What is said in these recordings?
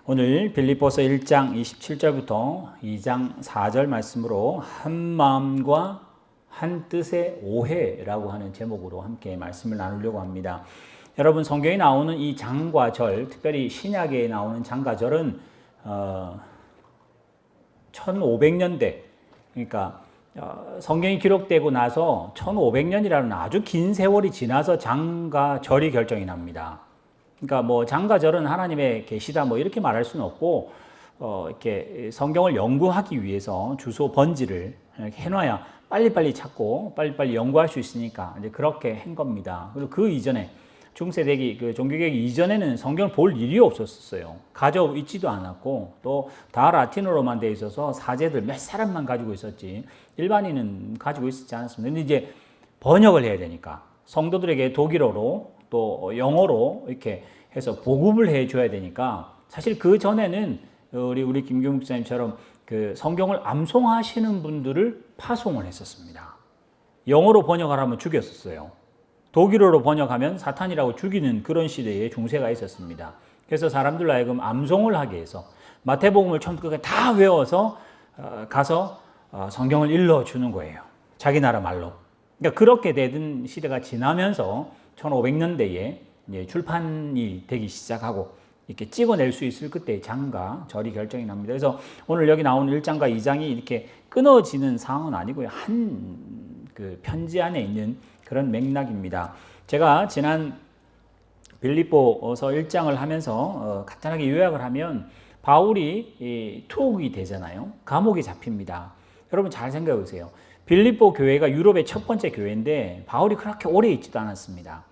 오늘 빌립보서 1장 27절부터 2장 4절 말씀으로 한 마음과 한 뜻의 오해라고 하는 제목으로 함께 말씀을 나누려고 합니다. 여러분, 성경에 나오는 이 장과 절, 특별히 신약에 나오는 장과 절은 1500년대, 그러니까 성경이 기록되고 나서 1500년이라는 아주 긴 세월이 지나서 장과 절이 결정이 납니다. 그러니까 뭐 장과 절은 하나님의 계시다 뭐 이렇게 말할 수는 없고, 이렇게 성경을 연구하기 위해서 주소 번지를 이렇게 해놔야 빨리빨리 찾고 빨리빨리 연구할 수 있으니까 이제 그렇게 한 겁니다. 그리고 그 이전에 중세대기 그 종교개혁 이전에는 성경을 볼 일이 없었어요. 가져 있지도 않았고 또 다 라틴어로만 되어 있어서 사제들 몇 사람만 가지고 있었지 일반인은 가지고 있었지 않았습니다. 근데 이제 번역을 해야 되니까 성도들에게 독일어로 또 영어로 이렇게 해서 보급을 해줘야 되니까 사실 그 전에는 우리 김경욱 목사님처럼 그 성경을 암송하시는 분들을 파송을 했었습니다. 영어로 번역하라면 죽였었어요. 독일어로 번역하면 사탄이라고 죽이는 그런 시대에 중세가 있었습니다. 그래서 사람들로 하여금 암송을 하게 해서 마태복음을 처음부터 다 외워서 가서 성경을 일러주는 거예요. 자기 나라 말로. 그러니까 그렇게 되던 시대가 지나면서 1500년대에 이제 출판이 되기 시작하고 이렇게 찍어낼 수 있을 그때 장과 절이 결정이 납니다. 그래서 오늘 여기 나오는 1장과 2장이 이렇게 끊어지는 상황은 아니고요. 한 그 편지 안에 있는 그런 맥락입니다. 제가 지난 빌립보서 1장을 하면서 간단하게 요약을 하면 바울이 투옥이 되잖아요. 감옥에 잡힙니다. 여러분 잘 생각해 보세요. 빌립보 교회가 유럽의 첫 번째 교회인데 바울이 그렇게 오래 있지도 않았습니다.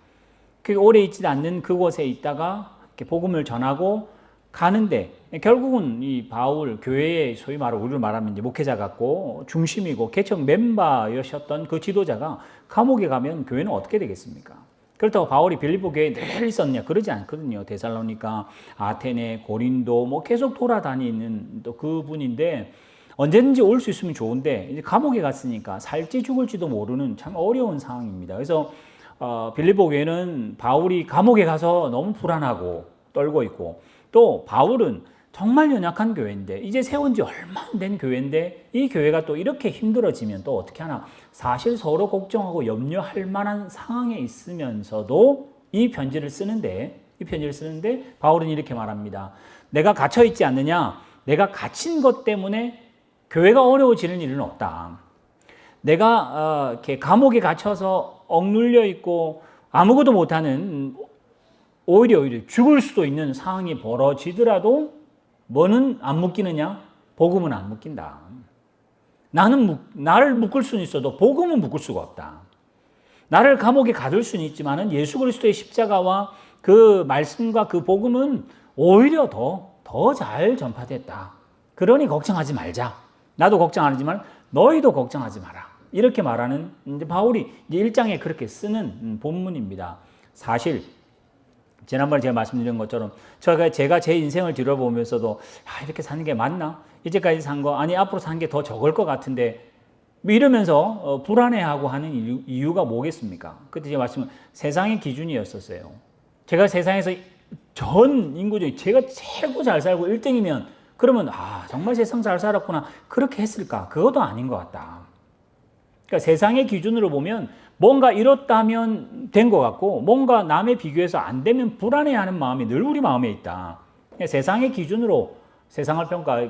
그 오래 있지도 않는 그곳에 있다가 이렇게 복음을 전하고 가는데 결국은 이 바울 교회의 소위 말하는 우리로 말하면 이제 목회자 같고 중심이고 개척 멤버였던 그 지도자가 감옥에 가면 교회는 어떻게 되겠습니까? 그렇다고 바울이 빌립보 교회에 늘 있었냐? 그러지 않거든요. 데살로니가, 아테네, 고린도 뭐 계속 돌아다니는 또 그분인데 언제든지 올 수 있으면 좋은데 이제 감옥에 갔으니까 살지 죽을지도 모르는 참 어려운 상황입니다. 그래서 빌립보 교회는 바울이 감옥에 가서 너무 불안하고 떨고 있고 또 바울은 정말 연약한 교회인데 이제 세운 지 얼마 안 된 교회인데 이 교회가 또 이렇게 힘들어지면 또 어떻게 하나 사실 서로 걱정하고 염려할 만한 상황에 있으면서도 이 편지를 쓰는데 바울은 이렇게 말합니다. 내가 갇혀 있지 않느냐? 내가 갇힌 것 때문에 교회가 어려워지는 일은 없다. 내가 이렇게 감옥에 갇혀서 억눌려 있고 아무것도 못하는 오히려 죽을 수도 있는 상황이 벌어지더라도 뭐는 안 묶이느냐? 복음은 안 묶인다. 나를 묶을 수는 있어도 복음은 묶을 수가 없다. 나를 감옥에 가둘 수는 있지만은 예수 그리스도의 십자가와 그 말씀과 그 복음은 오히려 더 잘 전파됐다. 그러니 걱정하지 말자. 나도 걱정 안 하지만 너희도 걱정하지 마라. 이렇게 말하는 이제 바울이 이제 1장에 그렇게 쓰는 본문입니다. 사실 지난번에 제가 말씀드린 것처럼 제가 제 인생을 뒤돌아보면서도 이렇게 사는 게 맞나? 이제까지 산 거 아니 앞으로 산 게 더 적을 것 같은데 뭐 이러면서 불안해하고 하는 이유가 뭐겠습니까? 그때 제가 말씀은 세상의 기준이었었어요. 제가 세상에서 전 인구 중에 제가 최고 잘 살고 1등이면 그러면 정말 세상 잘 살았구나 그렇게 했을까? 그것도 아닌 것 같다. 그러니까 세상의 기준으로 보면 뭔가 이렇다면 된 것 같고 뭔가 남에 비교해서 안 되면 불안해하는 마음이 늘 우리 마음에 있다. 그러니까 세상의 기준으로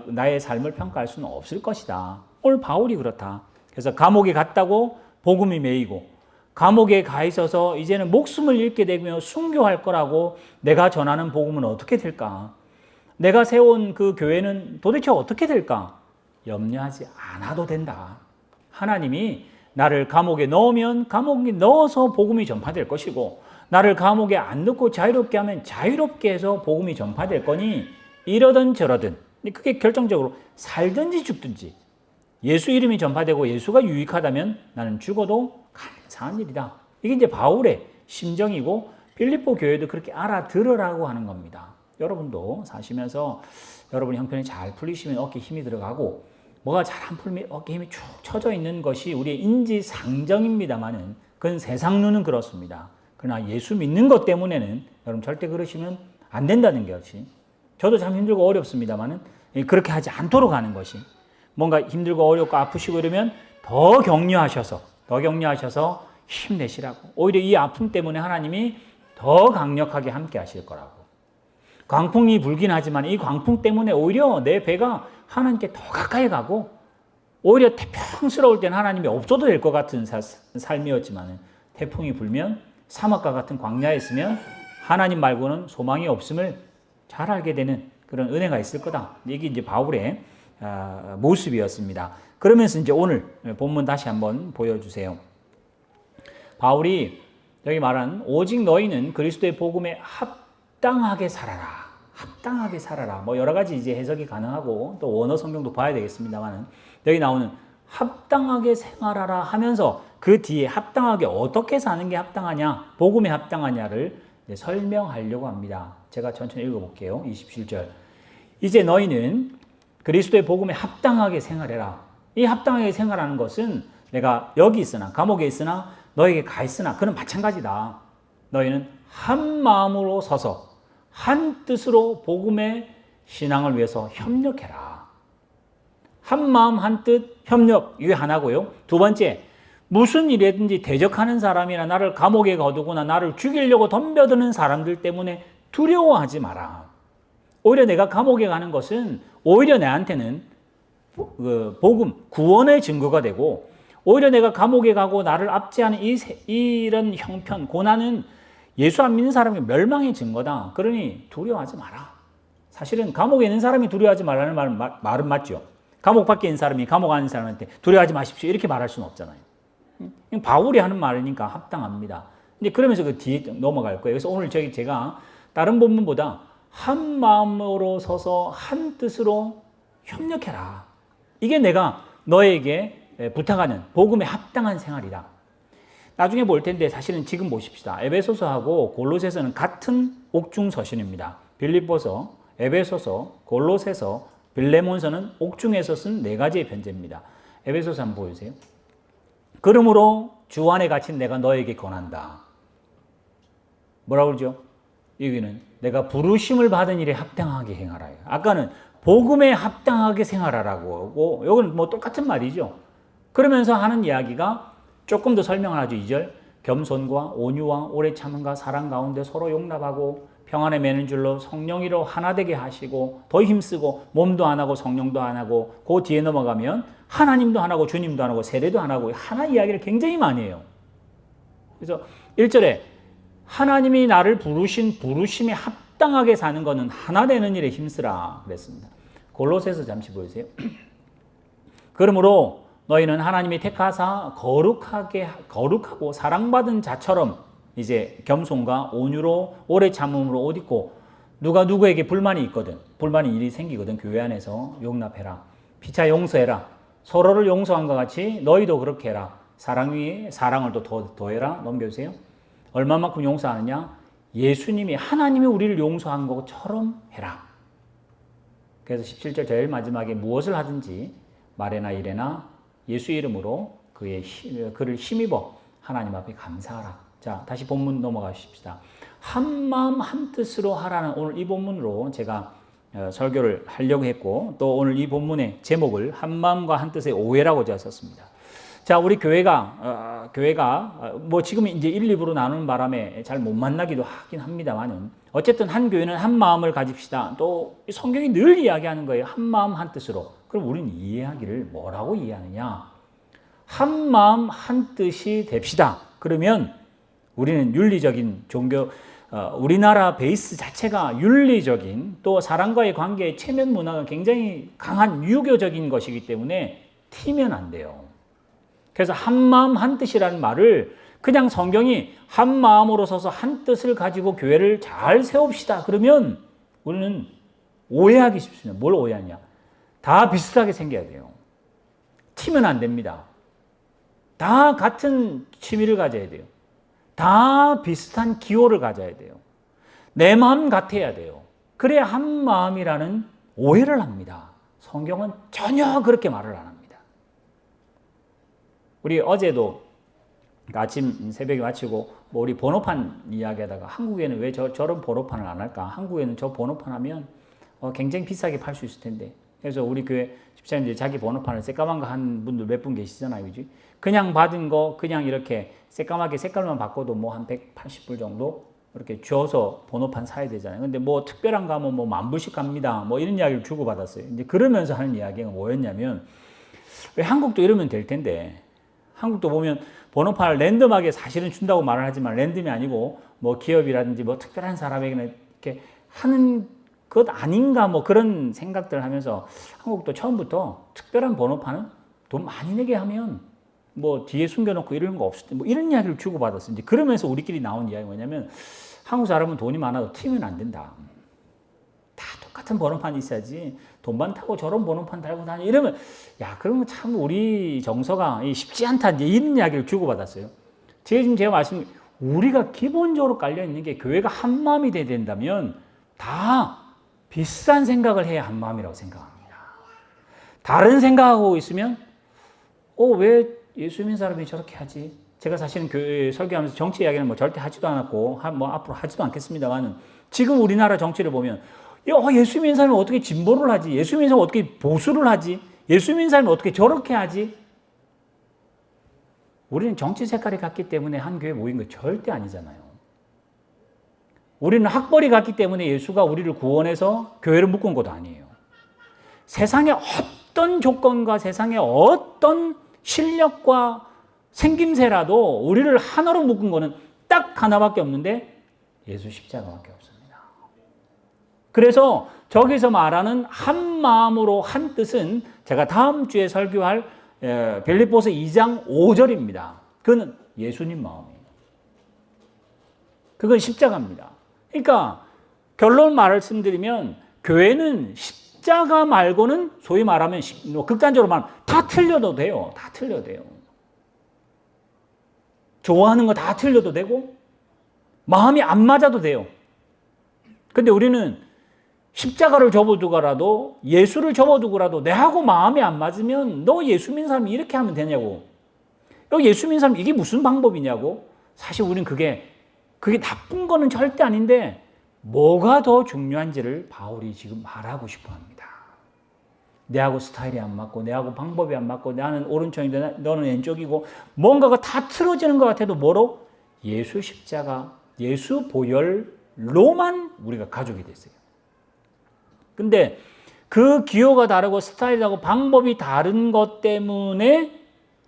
나의 삶을 평가할 수는 없을 것이다. 오늘 바울이 그렇다. 그래서 감옥에 갔다고 복음이 매이고 감옥에 가 있어서 이제는 목숨을 잃게 되며 순교할 거라고 내가 전하는 복음은 어떻게 될까? 내가 세운 그 교회는 도대체 어떻게 될까? 염려하지 않아도 된다. 하나님이 나를 감옥에 넣으면 감옥에 넣어서 복음이 전파될 것이고 나를 감옥에 안 넣고 자유롭게 하면 자유롭게 해서 복음이 전파될 거니 이러든 저러든 그게 결정적으로 살든지 죽든지 예수 이름이 전파되고 예수가 유익하다면 나는 죽어도 감사한 일이다. 이게 이제 바울의 심정이고 빌립보 교회도 그렇게 알아들으라고 하는 겁니다. 여러분도 사시면서 여러분 형편이 잘 풀리시면 어깨에 힘이 들어가고 뭐가 잘 안 풀면 어깨에 힘이 축 처져 있는 것이 우리의 인지상정입니다만은 그건 세상 눈은 그렇습니다. 그러나 예수 믿는 것 때문에는 여러분 절대 그러시면 안 된다는 것이. 저도 참 힘들고 어렵습니다만은 그렇게 하지 않도록 하는 것이. 뭔가 힘들고 어렵고 아프시고 이러면 더 격려하셔서 힘내시라고. 오히려 이 아픔 때문에 하나님이 더 강력하게 함께 하실 거라고. 광풍이 불긴 하지만 이 광풍 때문에 오히려 내 배가 하나님께 더 가까이 가고 오히려 태평스러울 때는 하나님이 없어도 될 것 같은 삶이었지만 태풍이 불면 사막과 같은 광야에 있으면 하나님 말고는 소망이 없음을 잘 알게 되는 그런 은혜가 있을 거다. 이게 이제 바울의 모습이었습니다. 그러면서 이제 오늘 본문 다시 한번 보여주세요. 바울이 여기 말한 오직 너희는 그리스도의 복음에 합당하게 살아라. 합당하게 살아라. 뭐 여러 가지 이제 해석이 가능하고 또 원어 성경도 봐야 되겠습니다만 여기 나오는 합당하게 생활하라 하면서 그 뒤에 합당하게 어떻게 사는 게 합당하냐, 복음에 합당하냐를 설명하려고 합니다. 제가 천천히 읽어볼게요. 27절. 이제 너희는 그리스도의 복음에 합당하게 생활해라. 이 합당하게 생활하는 것은 내가 여기 있으나 감옥에 있으나 너에게 가 있으나 그는 마찬가지다. 너희는 한 마음으로 서서 한 뜻으로 복음의 신앙을 위해서 협력해라. 한 마음 한 뜻 협력 이게 하나고요. 두 번째, 무슨 일이든지 대적하는 사람이나 나를 감옥에 거두거나 나를 죽이려고 덤벼드는 사람들 때문에 두려워하지 마라. 오히려 내가 감옥에 가는 것은 오히려 내한테는 복음, 구원의 증거가 되고 오히려 내가 감옥에 가고 나를 압제하는 이런 형편, 고난은 예수 안 믿는 사람의 멸망의 증거다. 그러니 두려워하지 마라. 사실은 감옥에 있는 사람이 두려워하지 말라는 말은 맞죠. 감옥 밖에 있는 사람이 감옥 안에 있는 사람한테 두려워하지 마십시오. 이렇게 말할 수는 없잖아요. 바울이 하는 말이니까 합당합니다. 이제 그러면서 그 뒤에 넘어갈 거예요. 그래서 오늘 제가 다른 본문보다 한 마음으로 서서 한 뜻으로 협력해라. 이게 내가 너에게 부탁하는 복음에 합당한 생활이다. 나중에 볼 텐데 사실은 지금 보십시다. 에베소서하고 골로새서는 같은 옥중 서신입니다. 빌립보서, 에베소서, 골로새서, 빌레몬서는 옥중에서 쓴 네 가지의 편지입니다. 에베소서 한번 보여주세요. 그러므로 주 안에 갇힌 내가 너에게 권한다. 뭐라고 그러죠? 여기는 내가 부르심을 받은 일에 합당하게 행하라. 아까는 복음에 합당하게 생활하라고 하고 여기는 뭐 똑같은 말이죠. 그러면서 하는 이야기가 조금 더 설명을 하죠. 2절. 겸손과 온유와 오래 참음과 사랑 가운데 서로 용납하고 평안에 매는 줄로 성령이로 하나 되게 하시고 더 힘쓰고 몸도 안 하고 성령도 안 하고 그 뒤에 넘어가면 하나님도 하나고 주님도 하나고 세례도 하나고 하나 이야기를 굉장히 많이 해요. 그래서 1절에 하나님이 나를 부르신 부르심에 합당하게 사는 것은 하나 되는 일에 힘쓰라 그랬습니다. 골로새서 잠시 보여주세요. 그러므로 너희는 하나님이 택하사 거룩하고 사랑받은 자처럼 이제 겸손과 온유로 오래 참음으로 옷 입고 누가 누구에게 불만이 있거든 불만이 일이 생기거든 교회 안에서 용납해라. 피차 용서해라. 서로를 용서한 것 같이 너희도 그렇게 해라. 사랑 위에 사랑을 또 더해라. 넘겨주세요. 얼마만큼 용서하느냐? 예수님이 하나님이 우리를 용서한 것처럼 해라. 그래서 17절 제일 마지막에 무엇을 하든지 말에나 일에나 예수 이름으로 그를 힘입어 하나님 앞에 감사하라. 자, 다시 본문 넘어가십시다. 한 마음 한 뜻으로 하라는 오늘 이 본문으로 제가 설교를 하려고 했고 또 오늘 이 본문의 제목을 한 마음과 한 뜻의 오해라고 제가 썼습니다. 자, 우리 교회가 뭐 지금 이제 1, 2부로 나누는 바람에 잘 못 만나기도 하긴 합니다만은 어쨌든 한 교회는 한 마음을 가집시다. 또 성경이 늘 이야기하는 거예요. 한 마음 한 뜻으로. 그럼 우리는 이해하기를 뭐라고 이해하느냐? 한 마음 한 뜻이 됩시다. 그러면 우리는 윤리적인 종교, 우리나라 베이스 자체가 윤리적인 또 사람과의 관계의 체면 문화가 굉장히 강한 유교적인 것이기 때문에 튀면 안 돼요. 그래서 한 마음 한 뜻이라는 말을 그냥 성경이 한 마음으로 서서 한 뜻을 가지고 교회를 잘 세웁시다. 그러면 우리는 오해하기 쉽습니다. 뭘 오해하냐? 다 비슷하게 생겨야 돼요. 튀면 안 됩니다. 다 같은 취미를 가져야 돼요. 다 비슷한 기호를 가져야 돼요. 내 마음 같아야 돼요. 그래야 한 마음이라는 오해를 합니다. 성경은 전혀 그렇게 말을 안 합니다. 우리 어제도 그러니까 아침 새벽에 마치고 뭐 우리 번호판 이야기하다가 한국에는 왜 저런 번호판을 안 할까? 한국에는 저 번호판 하면 굉장히 비싸게 팔 수 있을 텐데. 그래서 우리 교회 집사님들이 자기 번호판을 새까만 거 한 분들 몇 분 계시잖아요. 그지? 그냥 받은 거 그냥 이렇게 새까맣게 색깔만 바꿔도 뭐 한 180불 정도 이렇게 줘서 번호판 사야 되잖아요. 근데 뭐 특별한 거 하면 뭐 10,000불씩 갑니다. 뭐 이런 이야기를 주고받았어요. 이제 그러면서 하는 이야기가 뭐였냐면 왜 한국도 이러면 될 텐데 한국도 보면 번호판을 랜덤하게 사실은 준다고 말을 하지만 랜덤이 아니고 뭐 기업이라든지 뭐 특별한 사람에게는 이렇게 하는 것 아닌가 뭐 그런 생각들을 하면서 한국도 처음부터 특별한 번호판은 돈 많이 내게 하면 뭐 뒤에 숨겨놓고 이런 거 없을 때 뭐 이런 이야기를 주고받았어요. 이제 그러면서 우리끼리 나온 이야기가 뭐냐면 한국 사람은 돈이 많아도 튀면 안 된다. 다 똑같은 번호판이 있어야지 돈 많다고 저런 번호판 달고 다니 이러면 야 그러면 참 우리 정서가 쉽지 않다 이제 이런 이야기를 주고받았어요. 제가 말씀 우리가 기본적으로 깔려 있는 게 교회가 한 마음이 돼야 된다면 다 비싼 생각을 해야 한 마음이라고 생각합니다. 다른 생각하고 있으면 왜 예수 믿는 사람이 저렇게 하지? 제가 사실은 교회 설교하면서 정치 이야기는 뭐 절대 하지도 않았고 뭐 앞으로 하지도 않겠습니다만 지금 우리나라 정치를 보면 예수 믿는 사람이 어떻게 진보를 하지? 예수 믿는 사람이 어떻게 보수를 하지? 예수 믿는 사람이 어떻게 저렇게 하지? 우리는 정치 색깔이 같기 때문에 한 교회에 모인 거 절대 아니잖아요. 우리는 학벌이 같기 때문에 예수가 우리를 구원해서 교회를 묶은 것도 아니에요. 세상의 어떤 조건과 세상의 어떤 실력과 생김새라도 우리를 하나로 묶은 거는 딱 하나밖에 없는데 예수 십자가밖에 없습니다. 그래서 저기서 말하는 한 마음으로 한 뜻은 제가 다음 주에 설교할 빌립보서 2장 5절입니다. 그건 예수님 마음이에요. 그건 십자가입니다. 그러니까 결론 말씀드리면 교회는 십자가 말고는 소위 말하면 극단적으로 말하면 다 틀려도 돼요. 다 틀려도 돼요. 좋아하는 거 다 틀려도 되고 마음이 안 맞아도 돼요. 근데 우리는 십자가를 접어두고라도 예수를 접어두고라도 내하고 마음이 안 맞으면 너 예수 믿는 사람이 이렇게 하면 되냐고. 예수 믿는 사람 이게 무슨 방법이냐고. 사실 우리는 그게 나쁜 거는 절대 아닌데 뭐가 더 중요한지를 바울이 지금 말하고 싶어 합니다. 내하고 스타일이 안 맞고 내하고 방법이 안 맞고 나는 오른쪽인데 너는 왼쪽이고 뭔가가 다 틀어지는 것 같아도 뭐로? 예수 십자가, 예수 보혈로만 우리가 가족이 됐어요. 근데 그 기호가 다르고 스타일이 다르고 방법이 다른 것 때문에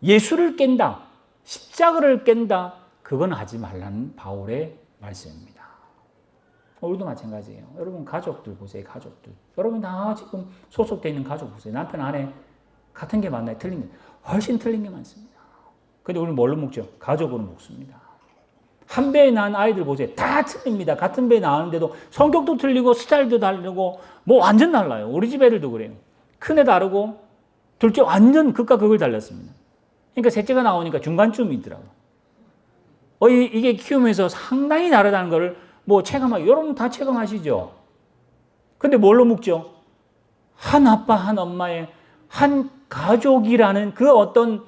예수를 깬다, 십자가를 깬다, 그건 하지 말라는 바울의 말씀입니다. 우리도 마찬가지예요. 여러분 가족들 보세요. 가족들. 여러분 다 지금 소속되어 있는 가족 보세요. 남편 아내 같은 게 많나요? 틀린 게 훨씬 틀린 게 많습니다. 근데 우리는 뭘로 묶죠? 가족으로 묶습니다. 한 배에 낳은 아이들 보세요. 다 틀립니다. 같은 배에 낳았는데도 성격도 틀리고 스타일도 다르고 뭐 완전 달라요. 우리 집 애들도 그래요. 큰애 다르고 둘째 완전 극과 극을 달랐습니다. 그러니까 셋째가 나오니까 중간쯤이더라고. 이게 키우면서 상당히 다르다는 걸 뭐 체감하고 여러분 다 체감하시죠? 근데 뭘로 묶죠? 한 아빠 한 엄마의 한 가족이라는 그 어떤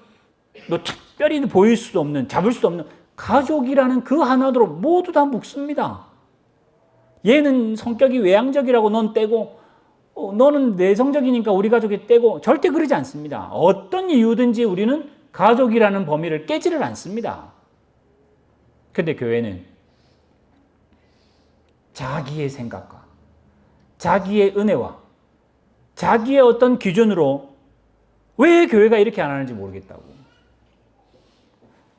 뭐 특별히 보일 수도 없는 잡을 수도 없는 가족이라는 그 하나로 모두 다 묶습니다. 얘는 성격이 외향적이라고 넌 떼고 너는 내성적이니까 우리 가족이 떼고 절대 그러지 않습니다. 어떤 이유든지 우리는 가족이라는 범위를 깨지를 않습니다. 근데 교회는 자기의 생각과 자기의 은혜와 자기의 어떤 기준으로 왜 교회가 이렇게 안 하는지 모르겠다고.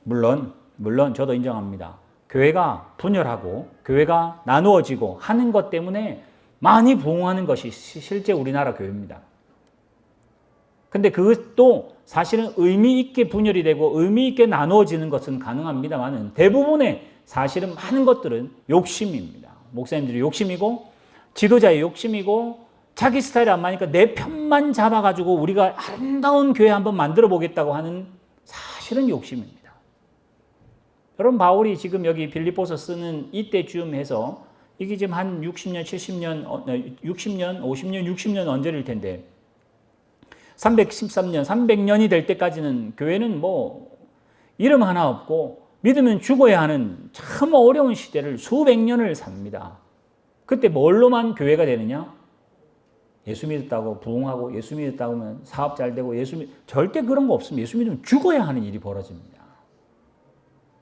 물론 저도 인정합니다. 교회가 분열하고 교회가 나누어지고 하는 것 때문에 많이 부흥하는 것이 실제 우리나라 교회입니다. 근데 그것도 사실은 의미 있게 분열이 되고 의미 있게 나누어지는 것은 가능합니다만 대부분의 사실은 많은 것들은 욕심입니다. 목사님들이 욕심이고 지도자의 욕심이고 자기 스타일이 안 맞으니까 내 편만 잡아가지고 우리가 아름다운 교회 한번 만들어 보겠다고 하는 사실은 욕심입니다. 여러분 바울이 지금 여기 빌립보서 쓰는 이때쯤 해서 이게 지금 한 60년, 70년, 60년, 50년, 60년 언제일 텐데 313년, 300년이 될 때까지는 교회는 뭐 이름 하나 없고 믿으면 죽어야 하는 참 어려운 시대를 수백 년을 삽니다. 그때 뭘로만 교회가 되느냐? 예수 믿었다고 부흥하고 예수 믿었다고 하면 사업 잘 되고 절대 그런 거 없습니다. 예수 믿으면 죽어야 하는 일이 벌어집니다.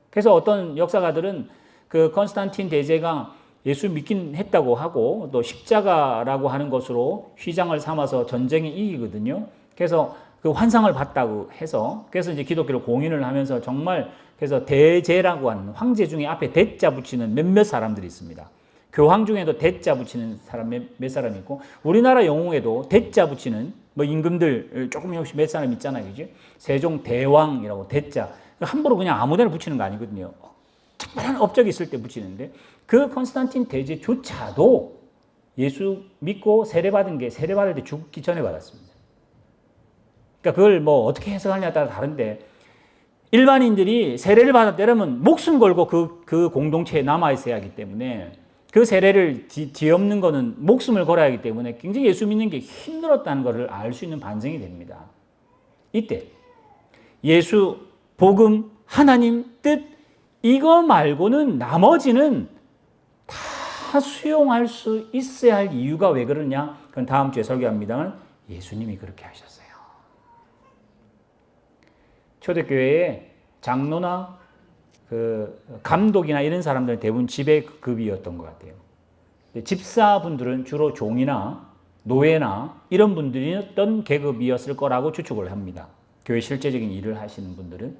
그래서 어떤 역사가들은 그 컨스탄틴 대제가 예수 믿긴 했다고 하고 또 십자가라고 하는 것으로 휘장을 삼아서 전쟁에 이기거든요. 그래서 그 환상을 봤다고 해서 그래서 이제 기독교를 공인을 하면서 정말 그래서 대제라고 하는 황제 중에 앞에 대자 붙이는 몇몇 사람들이 있습니다. 교황 중에도 대자 붙이는 사람 몇 사람 있고 우리나라 영웅에도 대자 붙이는 뭐 임금들 조금씩 몇 사람 있잖아요. 그죠? 세종 대왕이라고 대자. 함부로 그냥 아무 데나 붙이는 거 아니거든요. 특별한 업적이 있을 때 붙이는데 그 컨스탄틴 대제조차도 예수 믿고 세례받은 게 세례받을 때 죽기 전에 받았습니다. 그러니까 그걸 뭐 어떻게 해석하냐에 따라 다른데 일반인들이 세례를 받았다면 목숨 걸고 그 공동체에 남아있어야 하기 때문에 그 세례를 뒤엎는 거는 목숨을 걸어야 하기 때문에 굉장히 예수 믿는 게 힘들었다는 것을 알 수 있는 반증이 됩니다. 이때 예수, 복음, 하나님 뜻 이거 말고는 나머지는 다 수용할 수 있어야 할 이유가 왜 그러냐? 그건 다음 주에 설교합니다만 예수님이 그렇게 하셨어요. 초대교회에 장로나 그 감독이나 이런 사람들은 대부분 지배급이었던 것 같아요. 집사분들은 주로 종이나 노예나 이런 분들이었던 계급이었을 거라고 추측을 합니다. 교회 실제적인 일을 하시는 분들은.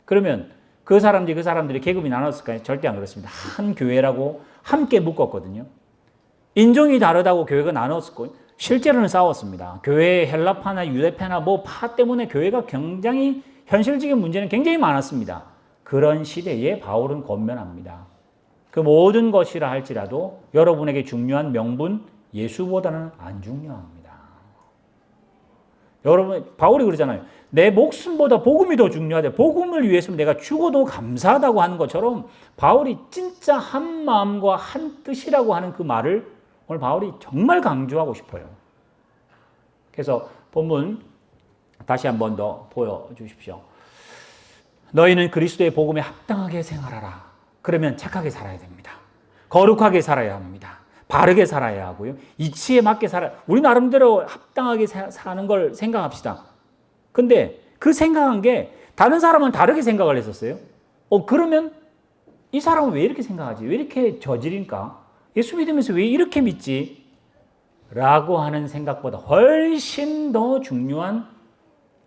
그러면 그 사람들이 계급이 나눴을까요? 절대 안 그렇습니다. 한 교회라고 함께 묶었거든요. 인종이 다르다고 교회가 나눴었고 실제로는 싸웠습니다. 교회의 헬라파나 유대파나 뭐 파 때문에 교회가 굉장히 현실적인 문제는 굉장히 많았습니다. 그런 시대에 바울은 권면합니다. 그 모든 것이라 할지라도 여러분에게 중요한 명분 예수보다는 안 중요합니다. 여러분 바울이 그러잖아요. 내 목숨보다 복음이 더 중요하다. 복음을 위해서 내가 죽어도 감사하다고 하는 것처럼 바울이 진짜 한 마음과 한 뜻이라고 하는 그 말을 오늘 바울이 정말 강조하고 싶어요. 그래서 본문 다시 한 번 더 보여주십시오. 너희는 그리스도의 복음에 합당하게 생활하라. 그러면 착하게 살아야 됩니다. 거룩하게 살아야 합니다. 바르게 살아야 하고요. 이치에 맞게 우리 나름대로 합당하게 사는 걸 생각합시다. 근데 그 생각한 게 다른 사람은 다르게 생각을 했었어요. 그러면 이 사람은 왜 이렇게 생각하지? 왜 이렇게 저지른가? 예수 믿으면서 왜 이렇게 믿지? 라고 하는 생각보다 훨씬 더 중요한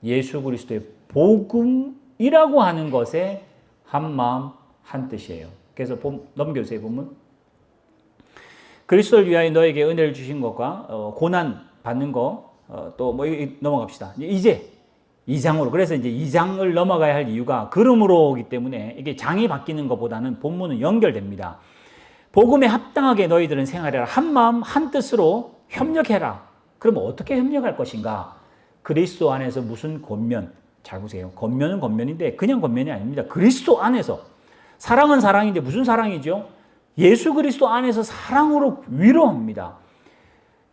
예수 그리스도의 복음이라고 하는 것에 한 마음 한 뜻이에요. 그래서 넘겨주세요. 보면 그리스도를 위하여 너에게 은혜를 주신 것과 고난 받는 거 또 뭐 넘어갑시다. 이제 2장으로 그래서 이제 2장을 넘어가야 할 이유가 그러므로이기 때문에 이게 장이 바뀌는 것보다는 본문은 연결됩니다. 복음에 합당하게 너희들은 생활해라. 한 마음 한 뜻으로 협력해라. 그럼 어떻게 협력할 것인가? 그리스도 안에서 무슨 권면? 잘 보세요. 권면은 권면인데 그냥 권면이 아닙니다. 그리스도 안에서. 사랑은 사랑인데 무슨 사랑이죠? 예수 그리스도 안에서 사랑으로 위로합니다.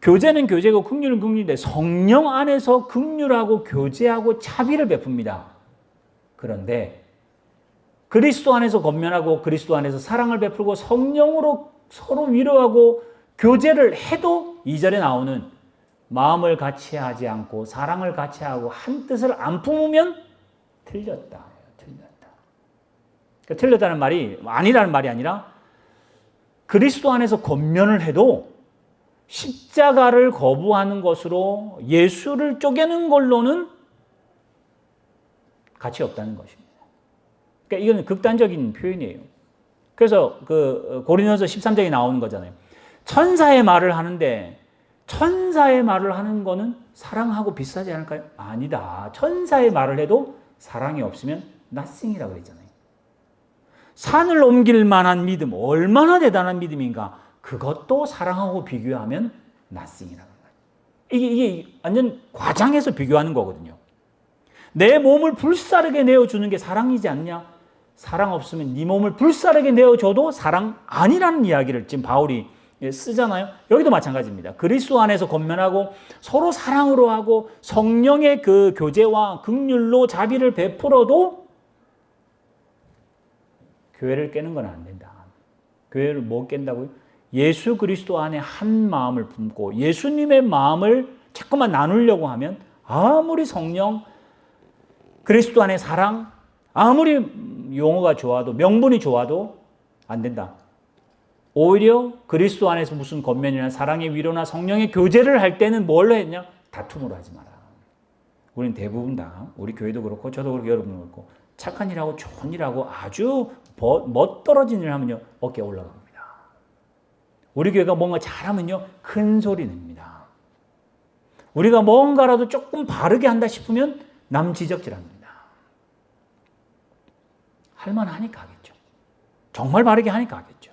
교제는 교제고 긍휼은 긍휼인데 성령 안에서 긍휼하고 교제하고 자비를 베풉니다. 그런데 그리스도 안에서 권면하고 그리스도 안에서 사랑을 베풀고 성령으로 서로 위로하고 교제를 해도 2절에 나오는 마음을 같이 하지 않고 사랑을 같이 하고 한 뜻을 안 품으면 틀렸다. 그러니까 틀렸다는 말이 아니라는 말이 아니라 그리스도 안에서 권면을 해도 십자가를 거부하는 것으로 예수를 쪼개는 걸로는 가치 없다는 것입니다. 그러니까 이건 극단적인 표현이에요. 그래서 그 고린도서 13장에 나오는 거잖아요. 천사의 말을 하는데 천사의 말을 하는 거는 사랑하고 비슷하지 않을까요? 아니다. 천사의 말을 해도 사랑이 없으면 nothing이라고 그랬잖아요. 산을 옮길 만한 믿음, 얼마나 대단한 믿음인가? 그것도 사랑하고 비교하면 nothing이라는 거예요. 이게 완전 과장해서 비교하는 거거든요. 내 몸을 불사르게 내어주는 게 사랑이지 않냐? 사랑 없으면 네 몸을 불사르게 내어줘도 사랑 아니라는 이야기를 지금 바울이 쓰잖아요. 여기도 마찬가지입니다. 그리스도 안에서 권면하고 서로 사랑으로 하고 성령의 그 교제와 긍휼로 자비를 베풀어도 교회를 깨는 건 안 된다. 교회를 못 깬다고요? 예수 그리스도 안에 한 마음을 품고 예수님의 마음을 자꾸만 나누려고 하면 아무리 성령, 그리스도 안에 사랑, 아무리 용어가 좋아도 명분이 좋아도 안 된다. 오히려 그리스도 안에서 무슨 권면이나 사랑의 위로나 성령의 교제를 할 때는 뭘로 했냐? 다툼으로 하지 마라. 우리는 대부분 다 우리 교회도 그렇고 저도 그렇고 여러분도 그렇고 착한 일하고 좋은 일하고 아주 멋떨어진 일을 하면요 어깨 올라갑니다. 우리 교회가 뭔가 잘하면요 큰 소리 냅니다. 우리가 뭔가라도 조금 바르게 한다 싶으면 남 지적질합니다. 할만하니까 하겠죠. 정말 바르게 하니까 하겠죠.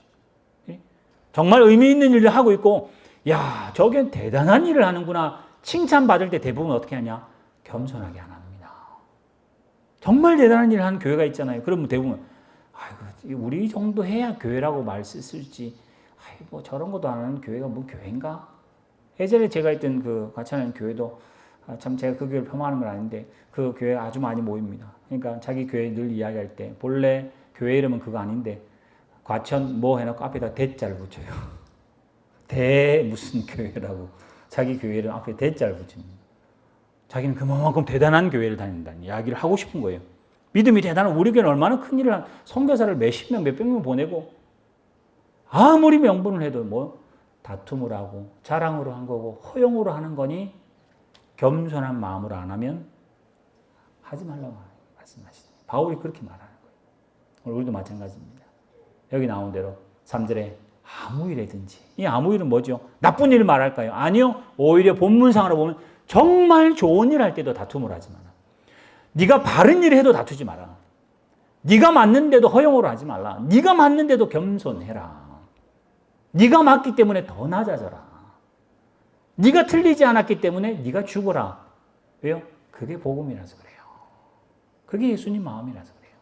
정말 의미 있는 일을 하고 있고 야 저게 대단한 일을 하는구나 칭찬받을 때 대부분 어떻게 하냐? 겸손하게 안 합니다. 정말 대단한 일을 하는 교회가 있잖아요. 그러면 대부분 아이고 우리 정도 해야 교회라고 말 쓸지 아이고 저런 것도 안 하는 교회가 뭐 교회인가? 예전에 제가 있던 그 같이 하는 교회도 참 제가 그 교회를 폄하하는 건 아닌데 그 교회 아주 많이 모입니다. 그러니까 자기 교회 늘 이야기할 때 본래 교회 이름은 그거 아닌데 과천 뭐 해놓고 앞에다 대자를 붙여요. 대 무슨 교회라고 자기 교회 이름 앞에 대자를 붙입니다. 자기는 그만큼 대단한 교회를 다닌다는 이야기를 하고 싶은 거예요. 믿음이 대단한 우리 교회는 얼마나 큰 일을 한 선교사를 몇십 명 몇백 명 보내고 아무리 명분을 해도 뭐 다툼을 하고 자랑으로 한 거고 허용으로 하는 거니 겸손한 마음으로 안 하면 하지 말라고 말씀하시죠. 바울이 그렇게 말하는 거예요. 우리도 마찬가지입니다. 여기 나온 대로 3절에 아무 일이든지 이 아무 일은 뭐죠? 나쁜 일을 말할까요? 아니요. 오히려 본문상으로 보면 정말 좋은 일 할 때도 다툼을 하지 마라. 네가 바른 일을 해도 다투지 마라. 네가 맞는데도 허용으로 하지 말라. 네가 맞는데도 겸손해라. 네가 맞기 때문에 더 낮아져라. 네가 틀리지 않았기 때문에 네가 죽어라. 왜요? 그게 복음이라서 그래요. 그게 예수님 마음이라서 그래요.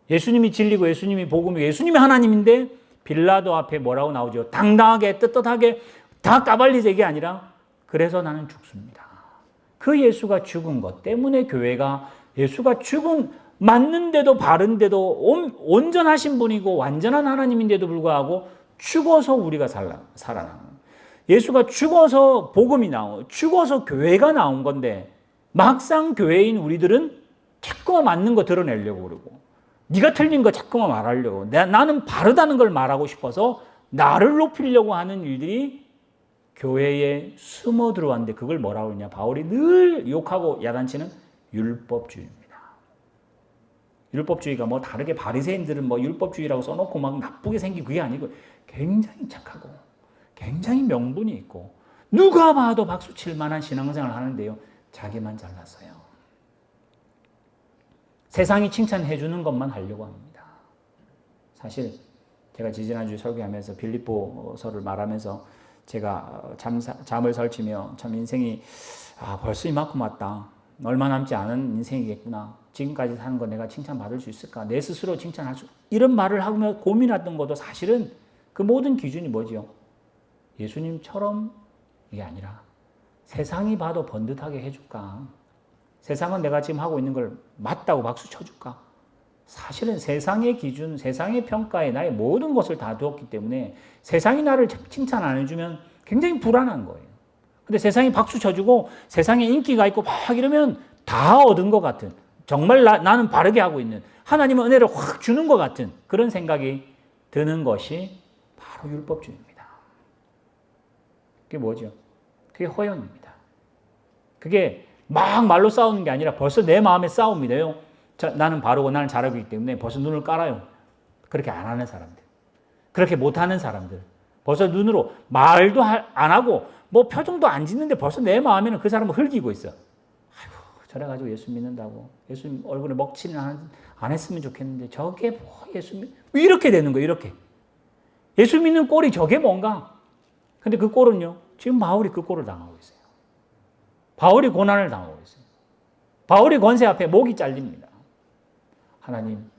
예수님이 진리고 예수님이 복음이고 예수님이 하나님인데 빌라도 앞에 뭐라고 나오죠? 당당하게 떳떳하게 다 까발리자 이게 아니라 그래서 나는 죽습니다. 그 예수가 죽은 것 때문에 교회가 예수가 죽은 맞는데도 바른데도 온전하신 분이고 완전한 하나님인데도 불구하고 죽어서 우리가 살아나는 예수가 죽어서 복음이 나오고 죽어서 교회가 나온 건데 막상 교회인 우리들은 자꾸만 맞는 거 드러내려고 그러고 네가 틀린 거 자꾸만 말하려고 나는 바르다는 걸 말하고 싶어서 나를 높이려고 하는 일들이 교회에 숨어 들어왔는데 그걸 뭐라고 그러냐 바울이 늘 욕하고 야단치는 율법주의입니다. 율법주의가 뭐 다르게 바리새인들은 뭐 율법주의라고 써놓고 막 나쁘게 생긴 그게 아니고 굉장히 착하고 굉장히 명분이 있고 누가 봐도 박수 칠 만한 신앙생활을 하는데요. 자기만 잘났어요. 세상이 칭찬해 주는 것만 하려고 합니다. 사실 제가 지지난주에 설교하면서 빌립보서를 말하면서 제가 잠을 설치며 참 인생이 벌써 이만큼 왔다. 얼마 남지 않은 인생이겠구나. 지금까지 사는 거 내가 칭찬받을 수 있을까? 내 스스로 칭찬할 수 이런 말을 하며 고민했던 것도 사실은 그 모든 기준이 뭐죠? 예수님처럼 이게 아니라 세상이 봐도 번듯하게 해줄까? 세상은 내가 지금 하고 있는 걸 맞다고 박수 쳐줄까? 사실은 세상의 기준, 세상의 평가에 나의 모든 것을 다 두었기 때문에 세상이 나를 칭찬 안 해주면 굉장히 불안한 거예요. 근데 세상이 박수 쳐주고 세상에 인기가 있고 막 이러면 다 얻은 것 같은 정말 나는 바르게 하고 있는 하나님은 은혜를 확 주는 것 같은 그런 생각이 드는 것이 바로 율법주의입니다. 그게 뭐죠? 그게 허용입니다. 그게 막 말로 싸우는 게 아니라 벌써 내 마음에 싸움이래요. 나는 바르고 나는 잘하고 있기 때문에 벌써 눈을 깔아요. 그렇게 안 하는 사람들. 그렇게 못하는 사람들. 벌써 눈으로 말도 안 하고 뭐 표정도 안 짓는데 벌써 내 마음에는 그 사람은 흘기고 있어. 아이고 저래가지고 예수 믿는다고 예수님 얼굴에 먹칠은 안 했으면 좋겠는데 저게 뭐 예수 이렇게 되는 거예요. 이렇게. 예수 믿는 꼴이 저게 뭔가. 근데 그 꼴은요. 지금 바울이 그 꼴을 당하고 있어요. 바울이 고난을 당하고 있어요. 바울이 권세 앞에 목이 잘립니다. 하나님,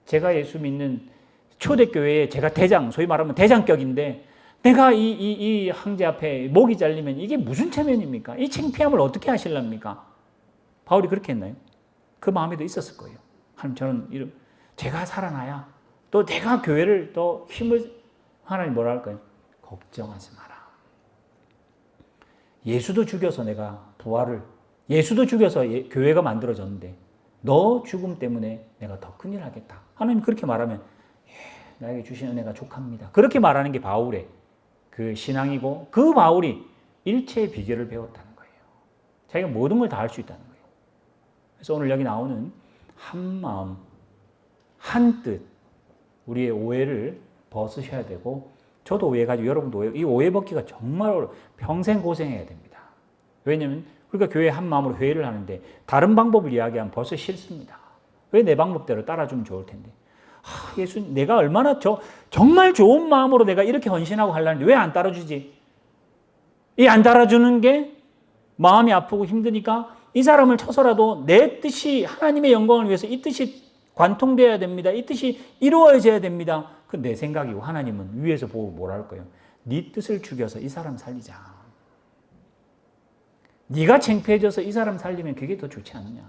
제가 예수 믿는 초대교회에 제가 대장, 소위 말하면 대장격인데 내가 이 황제 앞에 목이 잘리면 이게 무슨 체면입니까? 이 창피함을 어떻게 하실랍니까? 바울이 그렇게 했나요? 그 마음에도 있었을 거예요. 하나님, 저는 제가 살아나야 또 내가 교회를 또 하나님 뭐라 할까요? 걱정하지 마라. 예수도 죽여서 내가 부활을, 예수도 죽여서 교회가 만들어졌는데 너 죽음 때문에 내가 더 큰일 하겠다. 하나님 그렇게 말하면 나에게 주신 은혜가 족합니다. 그렇게 말하는 게 바울의 그 신앙이고, 그 바울이 일체의 비결을 배웠다는 거예요. 자기가 모든 걸 다 할 수 있다는 거예요. 그래서 오늘 여기 나오는 한 마음, 한 뜻, 우리의 오해를 벗으셔야 되고, 저도 오해가지고 여러분도 오해, 이 오해 벗기가 정말 평생 고생해야 됩니다. 왜냐하면 우리가 교회 한 마음으로 회의를 하는데 다른 방법을 이야기하면 벌써 싫습니다. 왜 내 방법대로 따라주면 좋을 텐데. 예수, 내가 얼마나 정말 좋은 마음으로 내가 이렇게 헌신하고 하려는데 왜 안 따라주지? 이 안 따라주는 게 마음이 아프고 힘드니까 이 사람을 쳐서라도 내 뜻이 하나님의 영광을 위해서 이 뜻이 관통되어야 됩니다. 이 뜻이 이루어져야 됩니다. 그 내 생각이고, 하나님은 위에서 보고 뭐라 할 거예요? 네 뜻을 죽여서 이 사람 살리자. 네가 창피해져서 이 사람 살리면 그게 더 좋지 않느냐.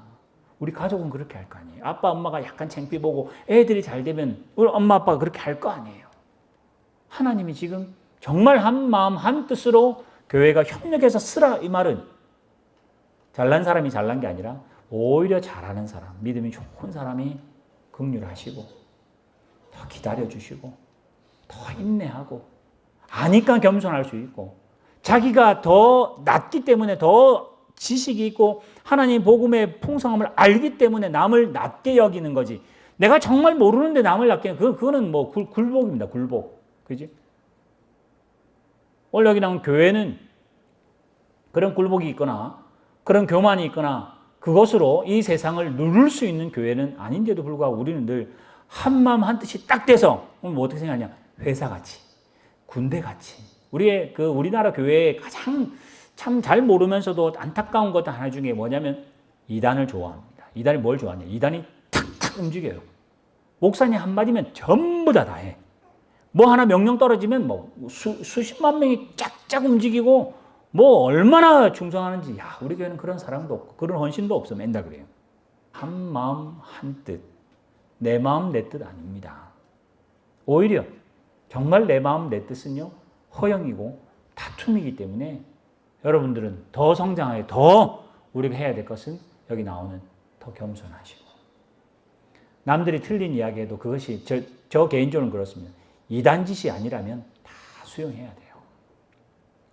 우리 가족은 그렇게 할 거 아니에요. 아빠 엄마가 약간 창피 보고 애들이 잘 되면 우리 엄마 아빠가 그렇게 할 거 아니에요. 하나님이 지금 정말 한 마음 한 뜻으로 교회가 협력해서 쓰라, 이 말은 잘난 사람이 잘난 게 아니라 오히려 잘하는 사람, 믿음이 좋은 사람이 긍휼하시고 더 기다려주시고 더 인내하고 아니까 겸손할 수 있고, 자기가 더 낫기 때문에 더 지식이 있고 하나님 복음의 풍성함을 알기 때문에 남을 낮게 여기는 거지. 내가 정말 모르는데 남을 낮게, 그거는 뭐 굴복입니다. 굴복. 그지? 오늘 여기 나온 교회는 그런 굴복이 있거나 그런 교만이 있거나 그것으로 이 세상을 누를 수 있는 교회는 아닌데도 불구하고 우리는 늘 한마음 한뜻이 딱 돼서, 뭐 어떻게 생각하냐? 회사같이, 군대같이. 우리나라 교회의 가장 참 잘 모르면서도 안타까운 것 하나 중에 뭐냐면 이단을 좋아합니다. 이단이 뭘 좋아하냐? 이단이 탁탁 움직여요. 목사님 한마디면 전부 다 해. 뭐 하나 명령 떨어지면 뭐 수십만 명이 쫙쫙 움직이고 뭐 얼마나 충성하는지. 우리 교회는 그런 사람도 없고 그런 헌신도 없어. 맨날 그래요. 한 마음 한 뜻. 내 마음 내 뜻 아닙니다. 오히려 정말 내 마음 내 뜻은요, 허영이고 다툼이기 때문에 여러분들은 더 성장하게, 더 우리가 해야 될 것은 여기 나오는 더 겸손하시고, 남들이 틀린 이야기해도 그것이 저 개인적으로는 그렇습니다. 이단짓이 아니라면 다 수용해야 돼요.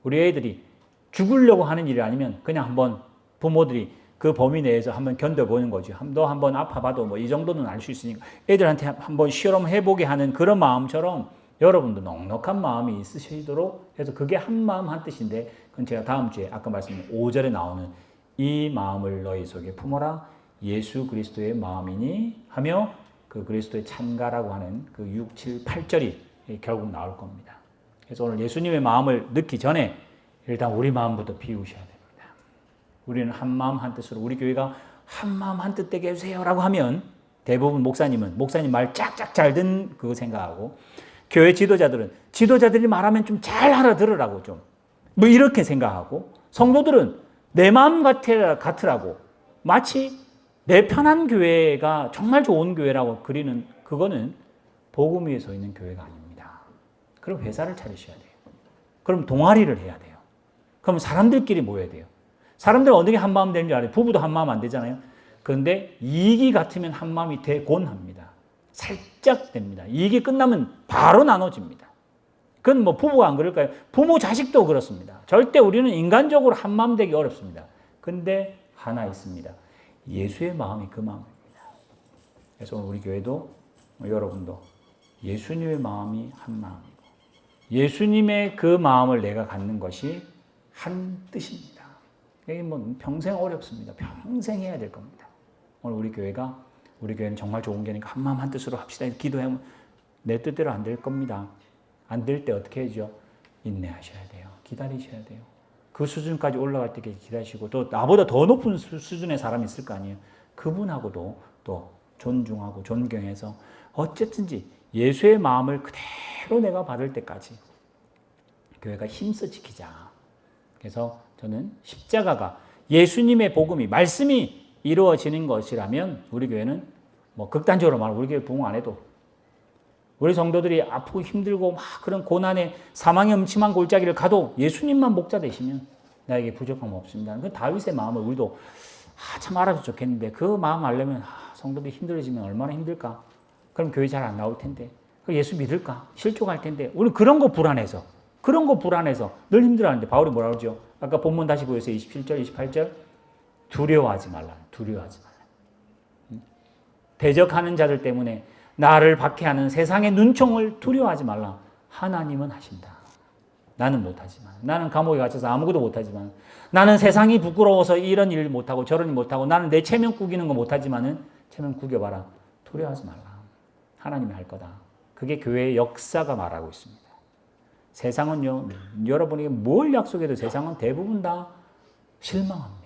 우리 애들이 죽으려고 하는 일이 아니면 그냥 한번 부모들이 그 범위 내에서 한번 견뎌보는 거지. 너 한번 아파봐도 뭐 이 정도는 알 수 있으니까 애들한테 한번 실험해보게 하는 그런 마음처럼 여러분도 넉넉한 마음이 있으시도록 해서, 그게 한 마음 한 뜻인데, 그건 제가 다음 주에 아까 말씀드린 5절에 나오는 이 마음을 너희 속에 품어라, 예수 그리스도의 마음이니 하며 그 그리스도의 찬가라고 하는 그 6, 7, 8절이 결국 나올 겁니다. 그래서 오늘 예수님의 마음을 넣기 전에 일단 우리 마음부터 비우셔야 됩니다. 우리는 한 마음 한 뜻으로, 우리 교회가 한 마음 한 뜻 되게 해주세요라고 하면 대부분 목사님 말 짝짝 잘 듣는 그거 생각하고, 교회 지도자들이 말하면 좀 잘 알아들으라고 좀 뭐 이렇게 생각하고, 성도들은 내 마음 같으라고 마치 내 편한 교회가 정말 좋은 교회라고 그리는, 그거는 복음 위에 서 있는 교회가 아닙니다. 그럼 회사를 차리셔야 돼요. 그럼 동아리를 해야 돼요. 그럼 사람들끼리 모여야 돼요. 사람들은 어떻게 한 마음 되는 줄 알아요? 부부도 한 마음 안 되잖아요. 그런데 이익이 같으면 한 마음이 되곤 합니다. 살짝 됩니다. 이익이 끝나면 바로 나눠집니다. 그건 뭐 부부가 안 그럴까요? 부모 자식도 그렇습니다. 절대 우리는 인간적으로 한 마음 되기 어렵습니다. 근데 하나 있습니다. 예수의 마음이 그 마음입니다. 그래서 우리 교회도 여러분도 예수님의 마음이 한 마음이고 예수님의 그 마음을 내가 갖는 것이 한 뜻입니다. 이게 뭐 평생 어렵습니다. 평생 해야 될 겁니다. 오늘 우리 교회는 정말 좋은 교회니까 한 마음 한 뜻으로 합시다. 기도하면 내 뜻대로 안 될 겁니다. 안 될 때 어떻게 해야죠? 인내하셔야 돼요. 기다리셔야 돼요. 그 수준까지 올라갈 때까지 기다리시고, 또 나보다 더 높은 수준의 사람이 있을 거 아니에요. 그분하고도 또 존중하고 존경해서 어쨌든지 예수의 마음을 그대로 내가 받을 때까지 교회가 힘써 지키자. 그래서 저는 십자가가 예수님의 복음이, 말씀이 이루어지는 것이라면 우리 교회는 뭐 극단적으로 말하면 우리 교회 부흥 안 해도 우리 성도들이 아프고 힘들고 막 그런 고난의 사망의 음침한 골짜기를 가도 예수님만 목자 되시면 나에게 부족함 없습니다. 그 다윗의 마음을 우리도 참 알아도 좋겠는데 그 마음 알려면 성도들이 힘들어지면 얼마나 힘들까? 그럼 교회 잘 안 나올 텐데 예수 믿을까? 실족할 텐데 우리 그런 거 불안해서 늘 힘들어하는데 바울이 뭐라 그러죠? 아까 본문 다시 보세요. 27절 28절 두려워하지 말라. 대적하는 자들 때문에 나를 박해하는 세상의 눈총을 두려워하지 말라. 하나님은 하신다. 나는 못하지만, 나는 감옥에 갇혀서 아무것도 못하지만, 나는 세상이 부끄러워서 이런 일 못하고 저런 일 못하고, 나는 내 체면 구기는 거 못하지만은 체면 구겨봐라. 두려워하지 말라. 하나님이 할 거다. 그게 교회의 역사가 말하고 있습니다. 세상은요, 여러분에게 뭘 약속해도 세상은 대부분 다 실망합니다.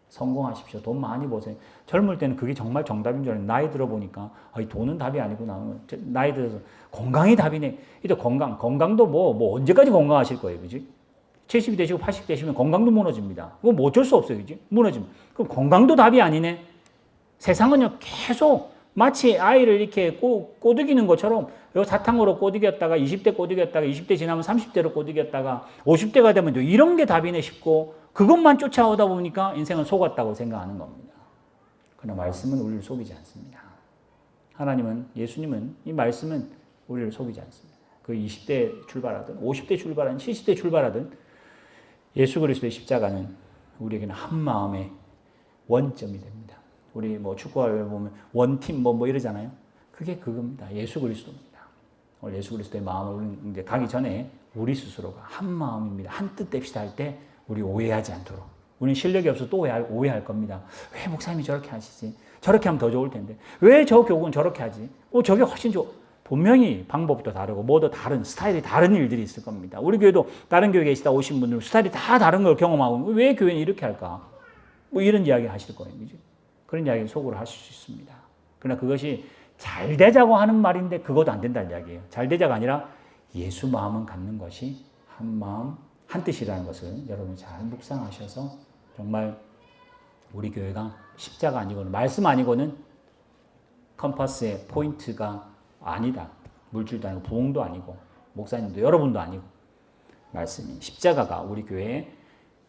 성공하십시오. 돈 많이 버세요. 젊을 때는 그게 정말 정답인 줄 알았는데 나이 들어보니까 돈은 답이 아니구나. 나이 들어서 건강이 답이네. 이제 건강도 뭐 언제까지 건강하실 거예요. 그지? 70이 되시고 80 되시면 건강도 무너집니다. 그건 뭐 어쩔 수 없어요. 그지? 무너지면. 그럼 건강도 답이 아니네. 세상은요, 계속 마치 아이를 이렇게 꼬드기는 것처럼 요 사탕으로 꼬드겼다가 20대 꼬드겼다가 20대 지나면 30대로 꼬드겼다가 50대가 되면 이런 게 답이네 싶고 그것만 쫓아오다 보니까 인생은 속았다고 생각하는 겁니다. 그러나 말씀은 우리를 속이지 않습니다. 예수님은 이 말씀은 우리를 속이지 않습니다. 그 20대 출발하든 50대 출발하든 70대 출발하든 예수 그리스도의 십자가는 우리에게는 한 마음의 원점이 됩니다. 우리 뭐 축구를 보면 원팀 뭐 이러잖아요. 그게 그겁니다. 예수 그리스도입니다. 오늘 예수 그리스도의 마음을 이제 가기 전에 우리 스스로가 한 마음입니다. 한 뜻 됩시다 할 때 우리 오해하지 않도록. 우리는 실력이 없어서 또 오해할 겁니다. 왜 목사님이 저렇게 하시지? 저렇게 하면 더 좋을 텐데. 왜 저 교구는 저렇게 하지? 저게 훨씬 분명히 방법도 다르고 뭐도 다른 스타일이 다른 일들이 있을 겁니다. 우리 교회도 다른 교회에 계시다 오신 분들은 스타일이 다 다른 걸 경험하고 왜 교회는 이렇게 할까? 이런 이야기 하실 거예요. 그죠? 그런 이야기 속으로 하실 수 있습니다. 그러나 그것이 잘 되자고 하는 말인데 그것도 안 된다는 이야기예요. 잘 되자가 아니라 예수 마음은 갖는 것이 한 마음 한 뜻이라는 것을 여러분 잘 묵상하셔서 정말 우리 교회가 십자가 아니고는 말씀 아니고는 컴퍼스의 포인트가 아니다. 물질도 아니고 부흥도 아니고 목사님도 여러분도 아니고 말씀이 십자가가 우리 교회의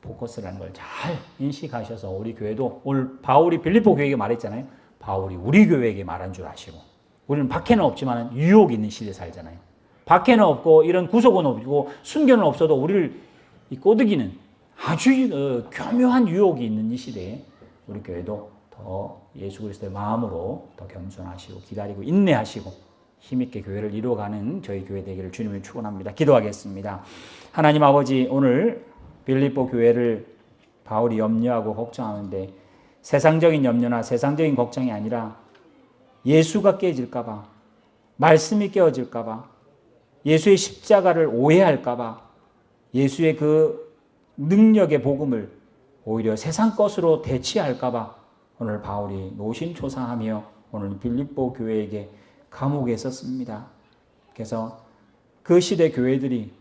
포커스라는 걸 잘 인식하셔서 우리 교회도 오늘 바울이 빌립보 교회에게 말했잖아요. 바울이 우리 교회에게 말한 줄 아시고 우리는 밖에는 없지만 유혹이 있는 시대에 살잖아요. 밖에는 없고 이런 구속은 없고 순교는 없어도 우리를 이 꼬드기는 아주 교묘한 유혹이 있는 이 시대에 우리 교회도 더 예수 그리스도의 마음으로 더 겸손하시고 기다리고 인내하시고 힘있게 교회를 이루어가는 저희 교회 되기를 주님을 축원합니다. 기도하겠습니다. 하나님 아버지 오늘 빌립보 교회를 바울이 염려하고 걱정하는데 세상적인 염려나 세상적인 걱정이 아니라 예수가 깨질까 봐 말씀이 깨어질까 봐 예수의 십자가를 오해할까 봐 예수의 그 능력의 복음을 오히려 세상 것으로 대치할까 봐 오늘 바울이 노심초사하며 오늘 빌립보 교회에게 감옥에 있었습니다. 그래서 그 시대 교회들이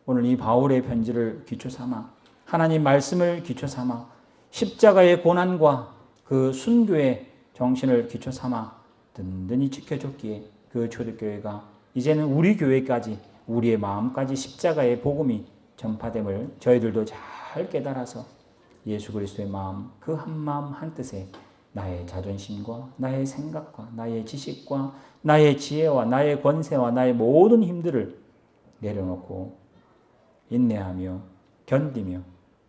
오늘 이 바울의 편지를 기초 삼아 하나님 말씀을 기초 삼아 십자가의 고난과 그 순교의 정신을 기초 삼아 든든히 지켜줬기에 그 초대교회가 이제는 우리 교회까지 우리의 마음까지 십자가의 복음이 전파됨을 저희들도 잘 깨달아서 예수 그리스도의 마음 그 한 마음 한 뜻에 나의 자존심과 나의 생각과 나의 지식과 나의 지혜와 나의 권세와 나의 모든 힘들을 내려놓고 인내하며 견디며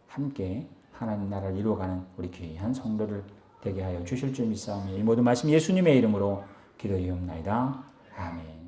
함께 하나님 나라를 이루어가는 우리 귀한 성도를 되게 하여 주실 줄 믿사오며 이 모든 말씀 예수님의 이름으로 기도하옵나이다. 아멘.